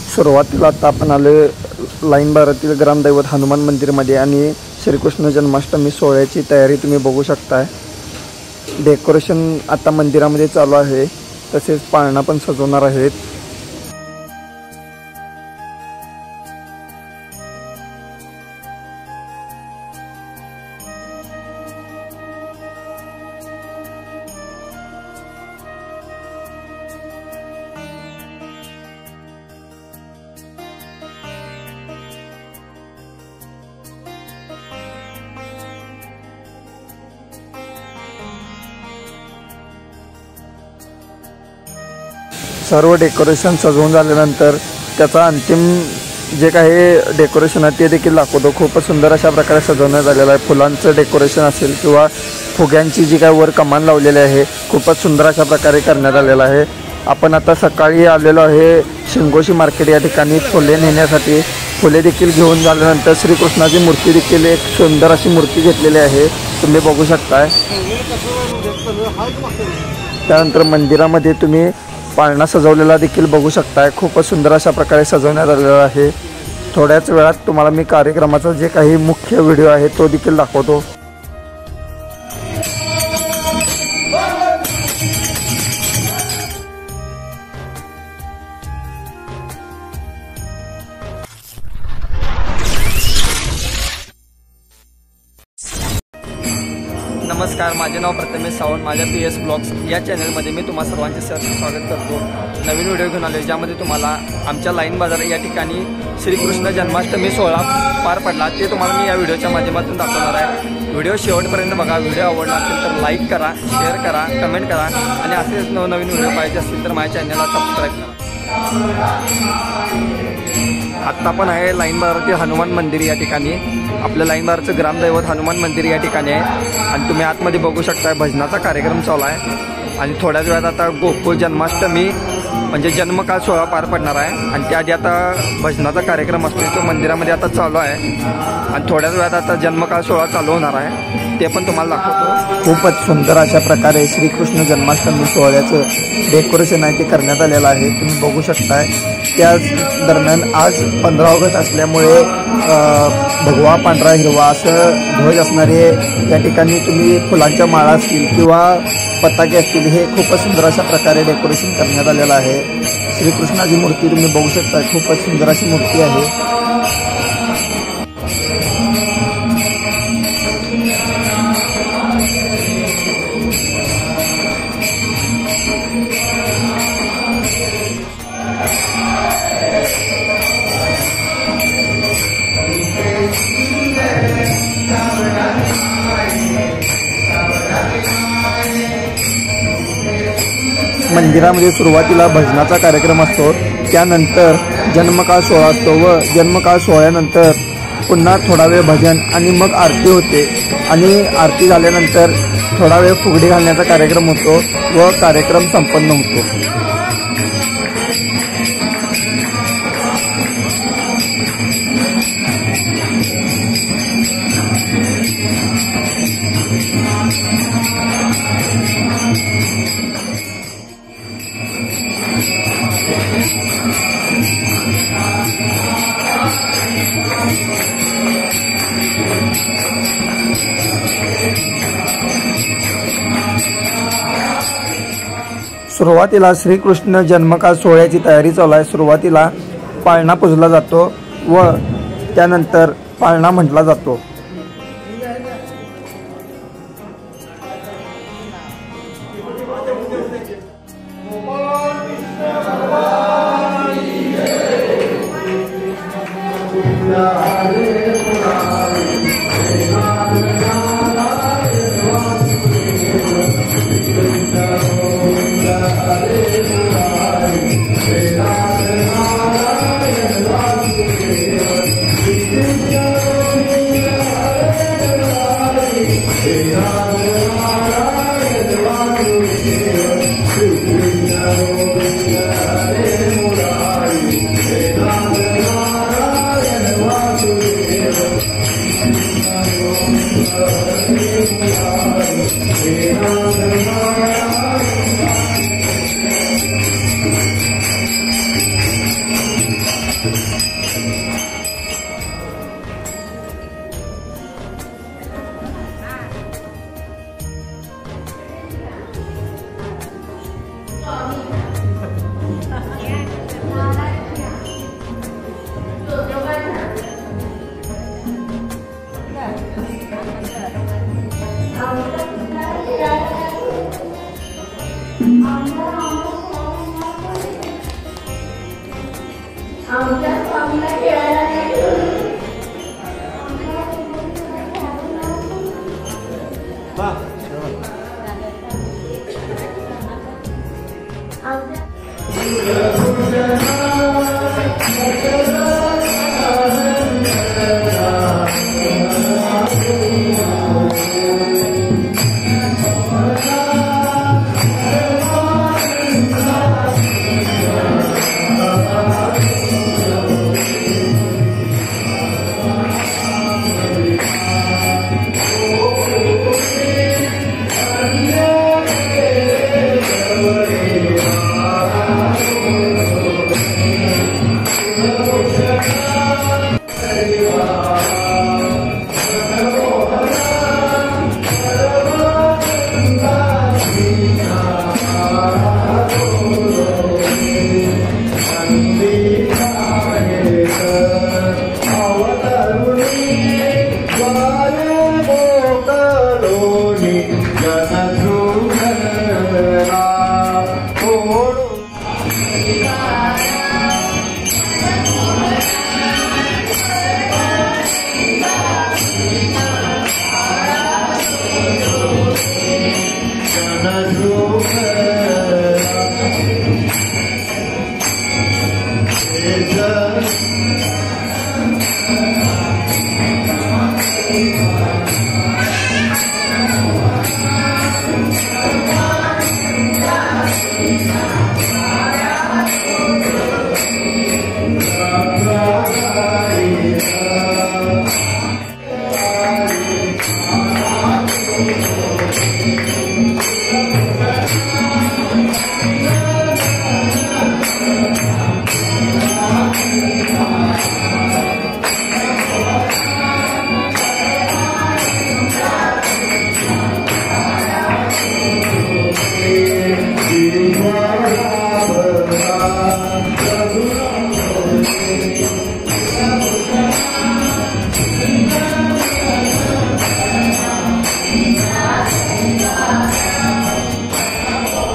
सुरुवातीला आता आपण आलो लाईन बारातील ग्रामदैवत हनुमान मंदिरमध्ये आणि श्रीकृष्ण जन्माष्टमी सोहळ्याची तयारी तुम्ही बघू शकताय। डेकोरेशन आता मंदिरामध्ये चालू आहे, तसेच पाळणा पण सजवणार आहेत। सर्व डेकोरेशन सजवून झाल्यानंतर त्याचा अंतिम जे काही डेकोरेशन आहे ते देखील दाखवतो। खूपच सुंदर अशा प्रकारे सजवण्यात आलेलं आहे। फुलांचं डेकोरेशन असेल किंवा फुग्यांची जी काही वर कमान लावलेली आहे, खूपच सुंदर अशा प्रकारे करण्यात आलेलं आहे। आपण आता सकाळी आलेलो आहे शिंगोशी मार्केट या ठिकाणी फुले नेण्यासाठी। फुले देखील घेऊन झाल्यानंतर श्रीकृष्णाची मूर्ती देखील एक सुंदर अशी मूर्ती घेतलेली आहे, तुम्ही बघू शकताय। त्यानंतर मंदिरामध्ये तुम्ही पाळणा सजवलेला देखील बघू शकताय। खूपच सुंदर अशा प्रकारे सजवण्यात आलेला आहे। थोड्याच वेळात तुम्हाला मी कार्यक्रमाचा जे काही मुख्य व्हिडिओ आहे तो देखील दाखवतो। नमस्कार, माझे नाव प्रथमेश सावंत। माझ्या PS ब्लॉग्स या चॅनलमध्ये मी तुम्हा सर्वांचे स्वागत करतो। नवीन व्हिडिओ घेऊन आले ज्यामध्ये तुम्हाला आमच्या लाईन बाजार या ठिकाणी श्रीकृष्ण जन्माष्टमी सोहळा पार पडला ते तुम्हाला मी या व्हिडिओच्या माध्यमातून दाखवणार आहे। व्हिडिओ शेवटपर्यंत बघा। व्हिडिओ आवडला असेल तर लाईक करा, शेअर करा, कमेंट करा आणि असेच नवनवीन व्हिडिओ पाहिजे असतील तर माझ्या चॅनलला सबस्क्राईब करा। आत्ता पण आहे लाईन बाजारातील हनुमान मंदिर या ठिकाणी। आपल्या लाईन बाजारचं ग्रामदैवत हनुमान मंदिर या ठिकाणी आहे आणि तुम्ही आतमध्ये बघू शकता भजनाचा कार्यक्रम चालू आहे आणि थोड्याच वेळात आता गोकुळ जन्माष्टमी म्हणजे जन्मकाळ सोहळा पार पडणार आहे आणि त्याआधी आता भजनाचा कार्यक्रम असतो तो मंदिरामध्ये आता चालू आहे आणि थोड्याच वेळात आता जन्मकाळ सोहळा चालू होणार आहे, ते पण तुम्हाला दाखवतो। खूपच सुंदर अशा प्रकारे श्रीकृष्ण जन्माष्टमी सोहळ्याचं डेकोरेशन आहे ते करण्यात आलेलं आहे, तुम्ही बघू शकताय। त्याच दरम्यान आज 15 ऑगस्ट असल्यामुळे भगवा पांढरा हिरवा असं ध्वज असणारे या ठिकाणी तुम्ही फुलांच्या माळा असतील किंवा पताके असतील हे खूपच सुंदर अशा प्रकारे डेकोरेशन करण्यात आलेलं आहे। श्रीकृष्णाची मूर्ती तुम्ही बघू शकता, खूपच सुंदर अशी मूर्ती आहे। मंदिरामध्ये सुरुवातीला भजनाचा कार्यक्रम असतो, त्यानंतर जन्मकाळ सोहळा असतो व जन्मकाळ सोहळ्यानंतर पुन्हा थोडा वेळ भजन आणि मग आरती होते आणि आरती झाल्यानंतर थोडा वेळ फुगडी घालण्याचा कार्यक्रम होतो व कार्यक्रम संपन्न होतो। सुरुवातीला श्रीकृष्ण जन्मकाळ सोहळ्याची तयारी चालू आहे। सुरुवातीला पाळणा पुजला जातो व त्यानंतर पाळणा म्हटला जातो।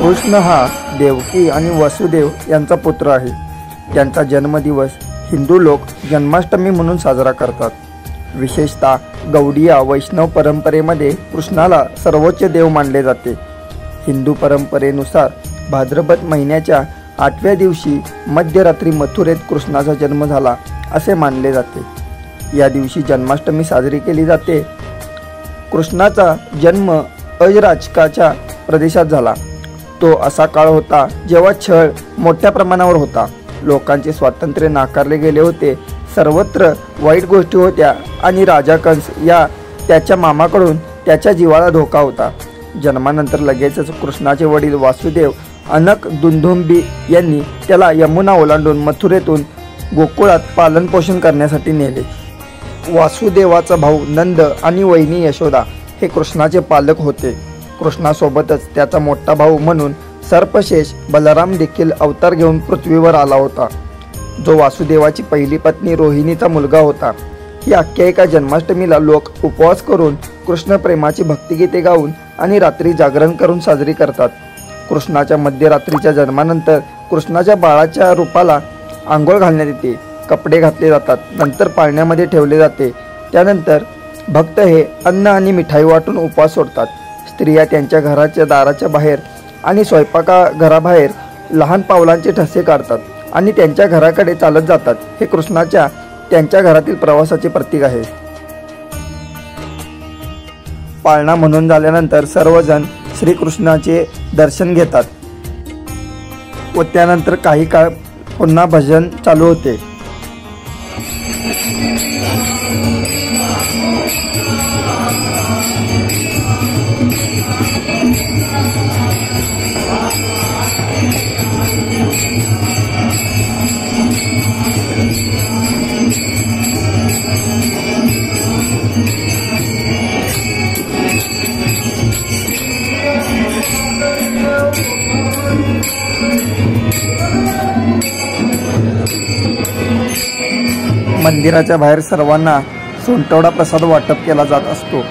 कृष्ण हा देवकी आणि वसुदेव यांचा पुत्र आहे. त्यांचा जन्मदिवस हिंदू लोक जन्माष्टमी म्हणून साजरा करतात. विशेषतः गौडीय वैष्णव परंपरेमध्ये कृष्णाला सर्वोच्च देव मानले जाते. हिंदू परंपरेनुसार भाद्रपद महिन्याच्या 8व्या दिवशी मध्यरात्री मथुरेत कृष्णाचा जन्म झाला असे मानले जाते. या दिवशी जन्माष्टमी साजरी केली जाते. कृष्णाचा जन्म अजराजकाच्या प्रदेशात झाला. तो असा काळ होता जेव्हा छळ मोठ्या प्रमाणावर होता. लोकांचे स्वातंत्र्य नाकारले गेले होते. सर्वत्र वाईट गोष्टी होत्या आणि राजा कंस या त्याच्या मामाकडून त्याच्या जीवाला धोका होता. जन्मानंतर लगेचच कृष्णाचे वडील वासुदेव अनक दुंदुंबी यांनी त्याला यमुना ओलांडून मथुरेतून गोकुळात पालनपोषण करण्यासाठी नेले. वासुदेवाचा भाऊ नंद आणि वहिनी यशोदा हे कृष्णाचे पालक होते. कृष्णासोबतच त्याचा मोठा भाऊ म्हणून सर्पशेष बलराम देखील अवतार घेऊन पृथ्वीवर आला होता, जो वासुदेवाची पहिली पत्नी रोहिणीचा मुलगा होता. ही आख्यायिका जन्माष्टमीला लोक उपवास करून कृष्ण प्रेमाची भक्तिगीते गाऊन आणि रात्री जागरण करून साजरी करतात. कृष्णाच्या मध्यरात्रीच्या जन्मानंतर कृष्णाच्या बाळाच्या रूपाला आंघोळ घालण्यात येते. कपडे घातले जातात. नंतर पाळण्यामध्ये ठेवले जाते. त्यानंतर भक्त हे अन्न आणि मिठाई वाटून उपवास सोडतात. स्त्रिया त्यांच्या घराच्या दाराच्या बाहेर आणि स्वयंपाकघराबाहेर लहान पावलांचे ठसे काढतात आणि त्यांच्या घराकडे चालत जातात. हे कृष्णाच्या त्यांच्या घरातील प्रवासाचे प्रतीक आहे. पाळणा म्हणून झाल्यानंतर सर्वजण श्रीकृष्णाचे दर्शन घेतात व त्यानंतर काही काळ पुन्हा भजन चालू होते. मंदिराच्या बाहेर सर्वांना सोंटवडा प्रसाद वाटप केला जात असतो।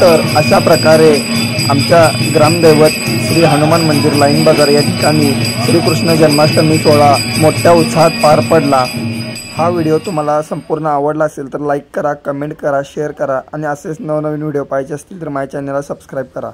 तर अशा प्रकारे आमच्या ग्रामदैवत श्री हनुमान मंदिर लाईन बाजार या ठिकाणी श्रीकृष्ण जन्माष्टमी सोहळा मोठ्या उत्साहात पार पडला। हा व्हिडिओ तुम्हाला संपूर्ण आवडला असेल तर लाईक करा, कमेंट करा, शेअर करा आणि असेच नवनवीन व्हिडिओ पाहायचे असतील तर माझ्या चॅनलला सबस्क्राईब करा।